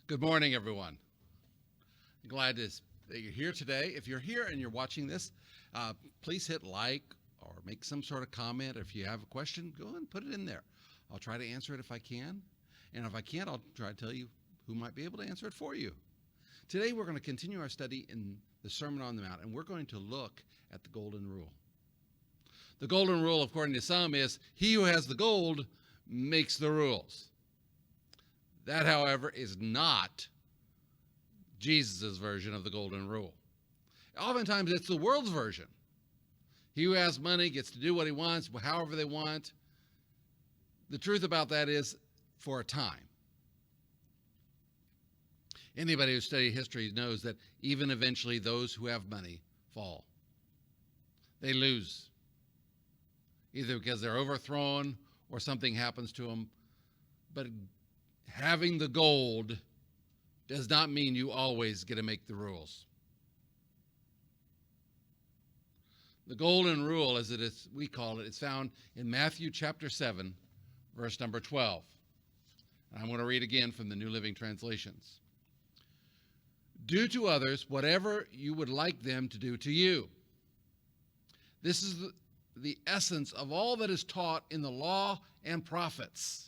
Good morning, everyone. Glad that you're here today. If you're here and you're watching this, please hit like or make some sort of comment. If you have a question, go and put it in there. I'll try to answer it if I can. And if I can't, I'll try to tell you who might be able to answer it for you. Today, we're going to continue our study in the Sermon on the Mount, and we're going to look at the Golden Rule. The Golden Rule, according to some, is he who has the gold makes the rules. That, however, is not Jesus' version of the Golden Rule. Oftentimes, it's the world's version. He who has money gets to do what he wants, however they want. The truth about that is, for a time. Anybody who studied history knows that even eventually those who have money fall. They lose, either because they're overthrown or something happens to them. But having the gold does not mean you always get to make the rules. The Golden Rule, as it is, we call it, is found in Matthew chapter 7, verse number 12. I'm going to read again from the New Living Translations. Do to others whatever you would like them to do to you. This is the essence of all that is taught in the law and prophets.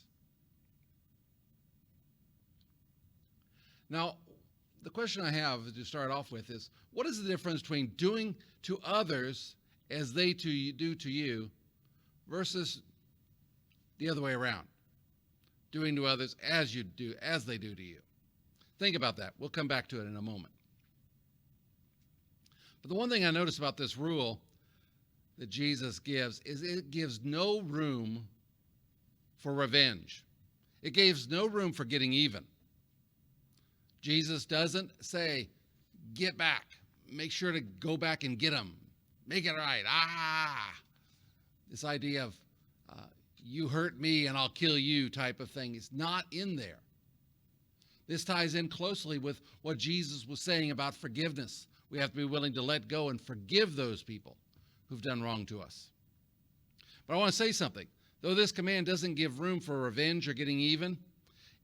Now, the question I have to start off with is, what is the difference between doing to others as they do to you versus the other way around? Doing to others as they do to you. Think about that. We'll come back to it in a moment. But the one thing I notice about this rule that Jesus gives is it gives no room for revenge. It gives no room for getting even. Jesus doesn't say, get back. Make sure to go back and get them. Make it right. This idea of you hurt me and I'll kill you type of thing is not in there. This ties in closely with what Jesus was saying about forgiveness. We have to be willing to let go and forgive those people who've done wrong to us. But I want to say something. Though this command doesn't give room for revenge or getting even,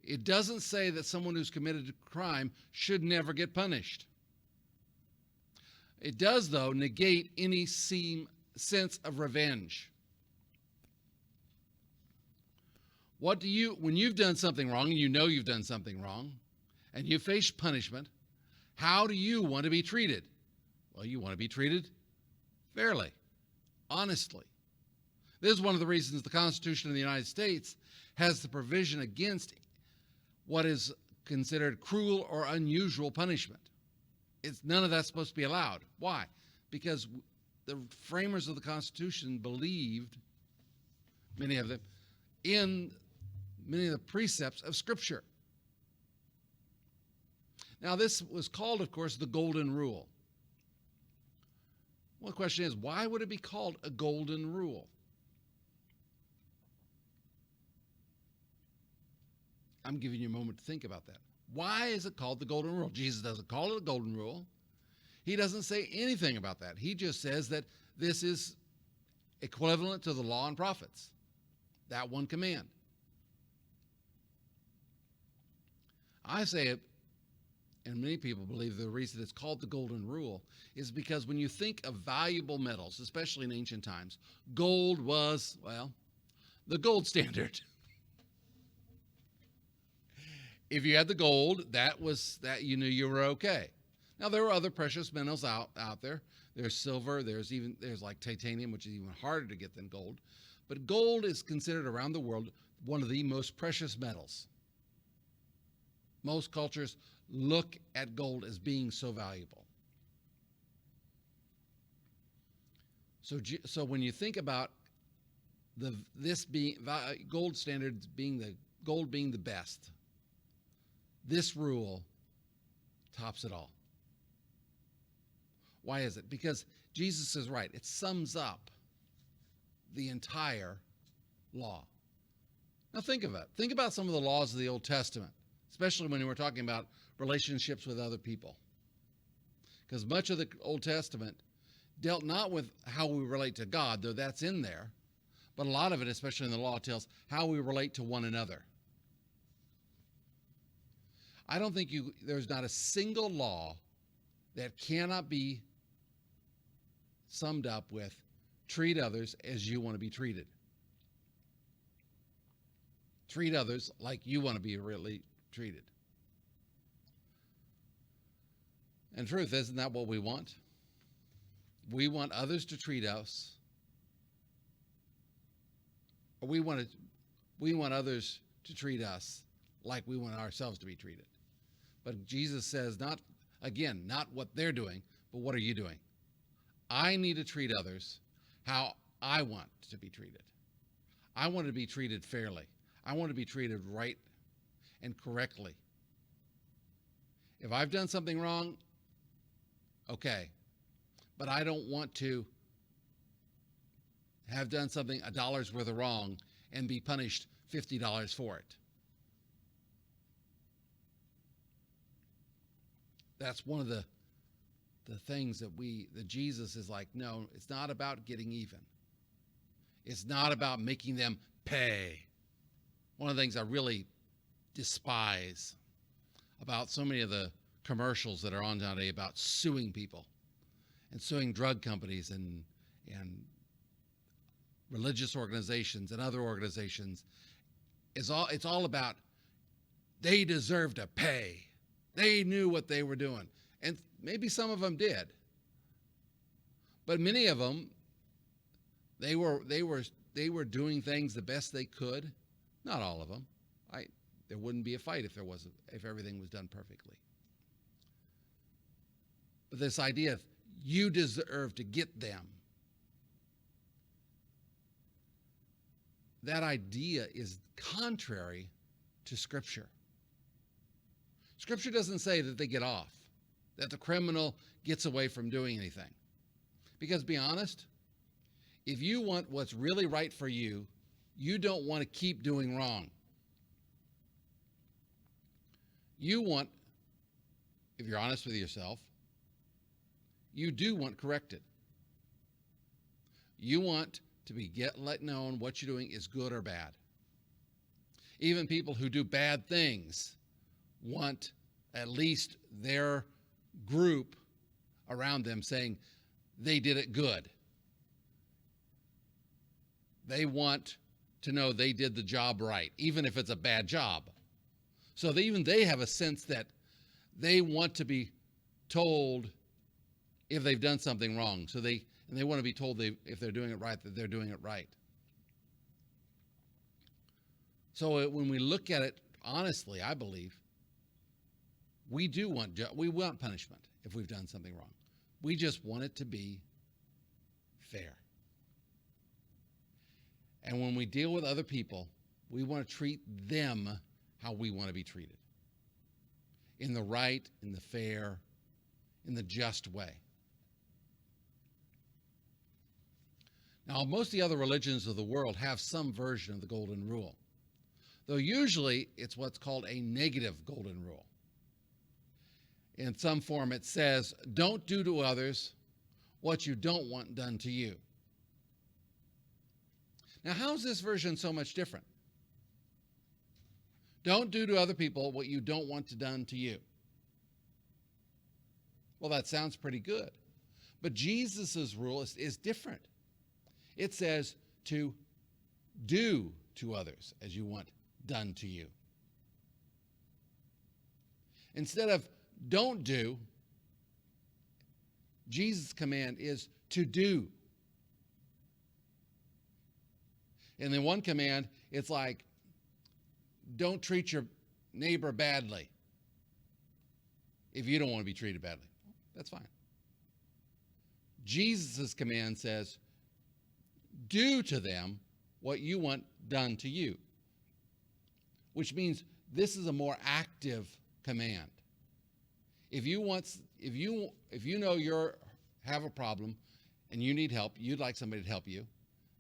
it doesn't say that someone who's committed a crime should never get punished. It does, though, negate any sense of revenge. When you've done something wrong, and you know you've done something wrong, and you face punishment, how do you want to be treated? Well, you want to be treated fairly, honestly. This is one of the reasons the Constitution of the United States has the provision against what is considered cruel or unusual punishment. None of that's supposed to be allowed. Why? Because the framers of the Constitution believed, many of them, in many of the precepts of Scripture. Now, this was called, of course, the Golden Rule. Well, the question is, why would it be called a Golden Rule? I'm giving you a moment to think about that. Why is it called the Golden Rule? Jesus doesn't call it a Golden Rule. He doesn't say anything about that. He just says that this is equivalent to the law and prophets, that one command. I say it, and many people believe the reason it's called the Golden Rule is because when you think of valuable metals, especially in ancient times, gold was, well, the gold standard. If you had the gold, that you knew you were okay. Now there were other precious metals out there. There's silver, there's like titanium, which is even harder to get than gold. But gold is considered around the world one of the most precious metals. Most cultures look at gold as being so valuable. So when you think about gold standards being the best, this rule tops it all. Why is it? Because Jesus is right. It sums up the entire law. Now think of it. Think about some of the laws of the Old Testament, especially when we're talking about relationships with other people. Because much of the Old Testament dealt not with how we relate to God, though that's in there, but a lot of it, especially in the law, tells how we relate to one another. I don't think there's not a single law that cannot be summed up with treat others as you want to be treated. Treat others like you want to be really treated. And truth, isn't that what we want? We want others to treat us. Or we want others to treat us like we want ourselves to be treated. But Jesus says, not what they're doing, but what are you doing? I need to treat others how I want to be treated. I want to be treated fairly. I want to be treated right and correctly. If I've done something wrong, okay. But I don't want to have done something $1 worth of wrong and be punished $50 for it. That's one of the things that Jesus is like, no, it's not about getting even. It's not about making them pay. One of the things I really despise about so many of the commercials that are on nowadays about suing people and suing drug companies and religious organizations and other organizations it's all about they deserve to pay. They knew what they were doing. And maybe some of them did. But many of them, they were doing things the best they could. Not all of them. There wouldn't be a fight if everything was done perfectly. But this idea of you deserve to get them, that idea is contrary to Scripture. Scripture doesn't say that they get off, that the criminal gets away from doing anything. Because be honest, if you want what's really right for you, you don't want to keep doing wrong. You want, if you're honest with yourself, you do want corrected. You want to be let known what you're doing is good or bad. Even people who do bad things want at least their group around them saying they did it good. They want to know they did the job right, even if it's a bad job. So even they have a sense that they want to be told if they've done something wrong. So they want to be told if they're doing it right, that they're doing it right. So when we look at it honestly, I believe we want punishment if we've done something wrong. We just want it to be fair. And when we deal with other people, we want to treat them how we want to be treated. In the right, in the fair, in the just way. Now, most of the other religions of the world have some version of the Golden Rule, though usually it's what's called a negative Golden Rule. In some form, it says, don't do to others what you don't want done to you. Now, how is this version so much different? Don't do to other people what you don't want done to you. Well, that sounds pretty good. But Jesus' rule is different. It says to do to others as you want done to you. Instead of don't do, Jesus' command is to do. And in one command, it's like, don't treat your neighbor badly if you don't want to be treated badly. That's fine. Jesus' command says, do to them what you want done to you, which means this is a more active command. If you know you have a problem and you need help, you'd like somebody to help you.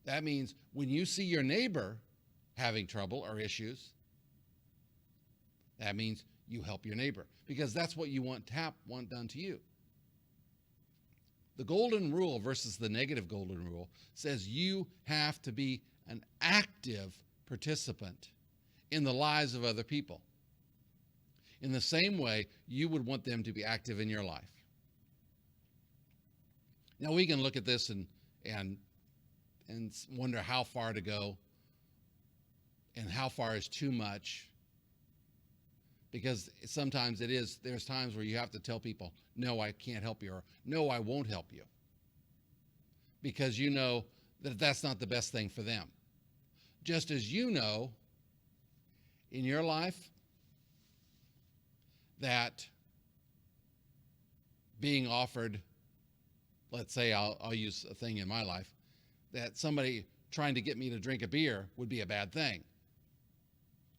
That means when you see your neighbor having trouble or issues, that means you help your neighbor because that's what you want done to you. The golden rule versus the negative golden rule says you have to be an active participant in the lives of other people. In the same way, you would want them to be active in your life. Now we can look at this and wonder how far to go and how far is too much. Because sometimes there's times where you have to tell people, no, I can't help you, or no, I won't help you. Because you know that that's not the best thing for them. Just as you know in your life that being offered, let's say I'll use a thing in my life, that somebody trying to get me to drink a beer would be a bad thing.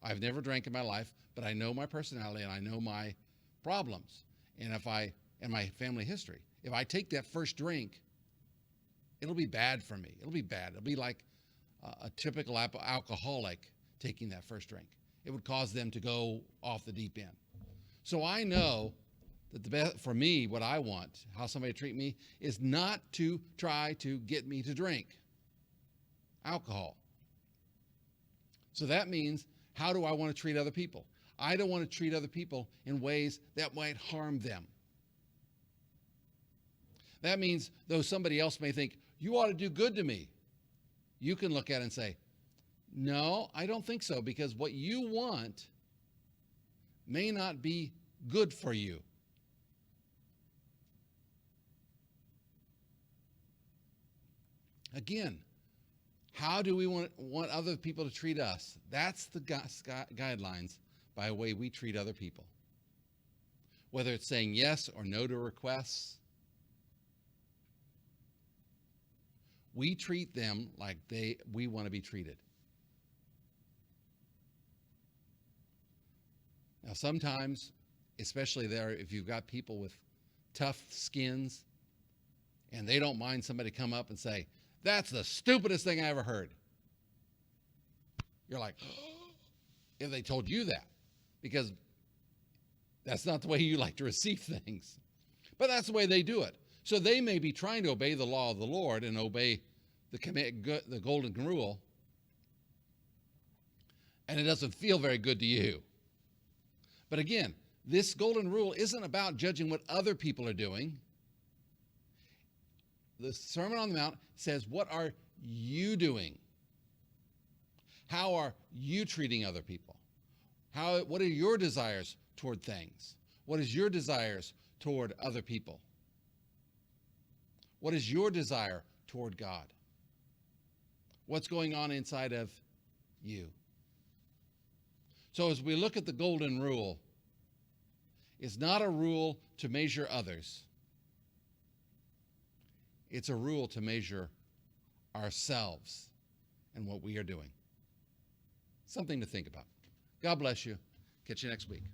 I've never drank in my life, but I know my personality and I know my problems and my family history. If I take that first drink, it'll be bad for me. It'll be bad. It'll be like a typical alcoholic taking that first drink. It would cause them to go off the deep end. So I know that the best for me, what I want, how somebody treat me, is not to try to get me to drink alcohol. So that means, how do I want to treat other people? I don't want to treat other people in ways that might harm them. That means, though somebody else may think, you ought to do good to me, you can look at it and say, no, I don't think so, because what you want may not be good for you. Again, how do we want other people to treat us? That's the guidelines by the way we treat other people. Whether it's saying yes or no to requests, we treat them like we want to be treated. Now sometimes, especially if you've got people with tough skins and they don't mind somebody come up and say, that's the stupidest thing I ever heard. You're like, oh, if they told you that, because that's not the way you like to receive things. But that's the way they do it. So they may be trying to obey the law of the Lord and obey the golden rule, and it doesn't feel very good to you. But again, this golden rule isn't about judging what other people are doing. The Sermon on the Mount says, what are you doing? How are you treating other people? What are your desires toward things? What is your desires toward other people? What is your desire toward God? What's going on inside of you? So as we look at the golden rule, it's not a rule to measure others. It's a rule to measure ourselves and what we are doing. Something to think about. God bless you. Catch you next week.